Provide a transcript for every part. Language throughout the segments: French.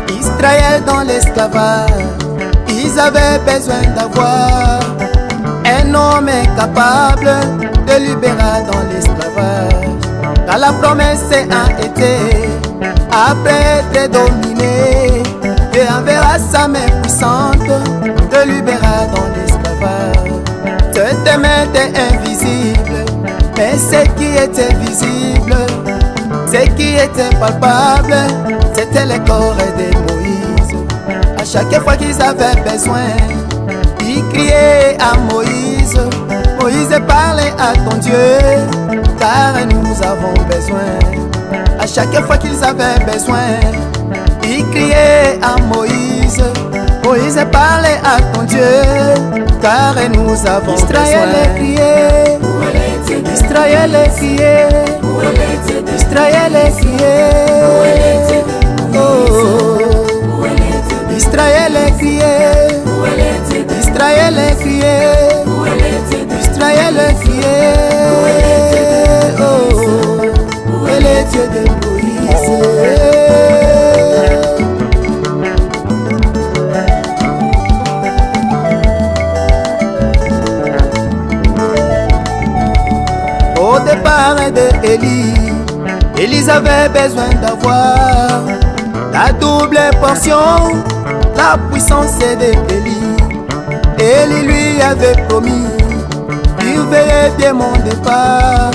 Israël dans l'esclavage, ils avaient besoin d'avoir un homme capable de libérer dans l'esclavage. Car la promesse a été, après être dominé, Dieu enverra sa main puissante de libérer dans l'esclavage. Cette main était invisible, mais ce qui était visible, ce qui était palpable, c'était le corps de Moïse. À chaque fois qu'ils avaient besoin, ils criaient à Moïse. Moïse, parlait à ton Dieu, car nous avons besoin. À chaque fois qu'ils avaient besoin, ils criaient à Moïse. Moïse, parlait à ton Dieu, car nous avons Israël besoin. criait, Israël criait, Israël criait, oh, Israël criait, Israël criait, Israël criait, oh, où est le Dieu de Moïse? Au départ de Élie avait besoin d'avoir la double portion, la puissance de Élie. Élie lui avait promis, il veillait bien mon départ.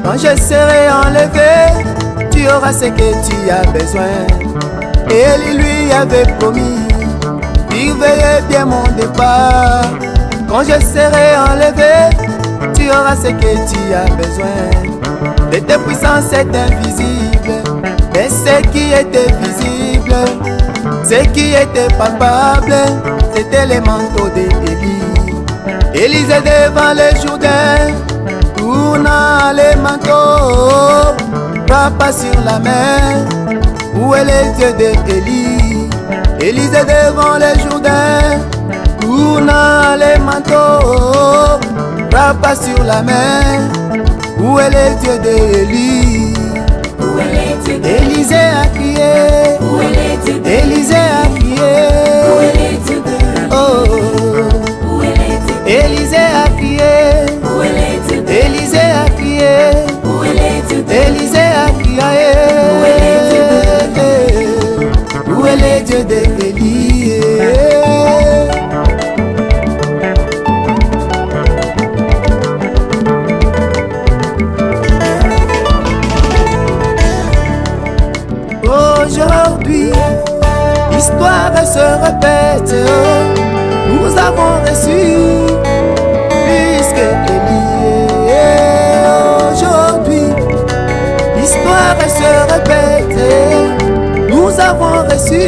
Quand je serai enlevé, tu auras ce que tu as besoin. Élie lui avait promis, il veillait bien mon départ. Quand je serai enlevé, tu auras ce que tu as besoin. De tes puissances est invisible, mais ce qui était visible, ce qui était palpable, c'était les manteaux d'Élie. Élisée devant le Jourdain, tournant les manteaux, frappa sur la mer. Où est le Dieu d'Élie? Élisée devant le Jourdain, tournant les manteaux, frappa sur la mer. Où est le Dieu d'Élie? Élisée a crié, Élisée a crié, oh, Élisée a crié, Élisée a crié, Élisée a crié, où est le Dieu d'Élie? Aujourd'hui, l'histoire se répète. Nous avons reçu plus que Élie. Aujourd'hui, l'histoire se répète. Nous avons reçu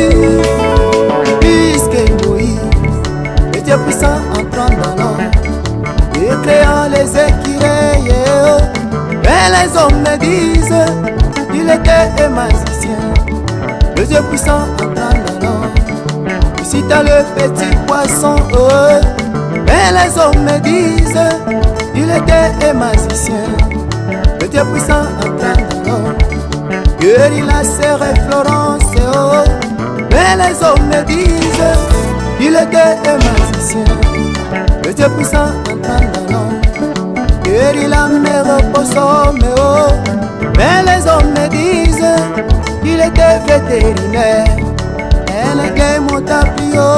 plus que Moïse. Le Dieu puissant entrant dans l'homme et créant les écureuils. Mais les hommes me disent qu'il était un magicien. Le Dieu puissant entrant dans l'homme, ici t'as le petit poisson, oh. Mais les hommes me disent qu'il était un magicien. Le Dieu puissant entrant dans l'homme, guérit la sœur Florence, oh. Mais les hommes me disent qu'il était un magicien. Le Dieu puissant entrant dans l'homme, guérit la mère Possome, oh. Mais les hommes me disent qu'il était vétérinaire. Elle est mon tapio,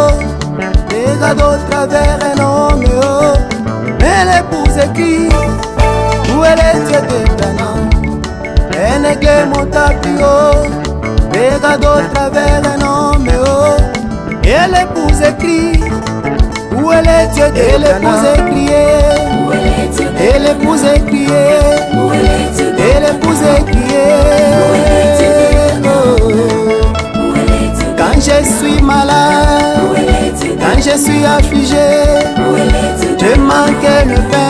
regarde au travers un homme, oh. Mais l'épouse écrit, où est le Dieu de Canaan? Elle est mon tapio, regarde au travers un homme, oh. Et l'épouse écrit, où est le Dieu de Canaan? Et l'épouse écriait, et l'épouse écriait, quand je suis malade, quand je suis affligé, je manque le pain.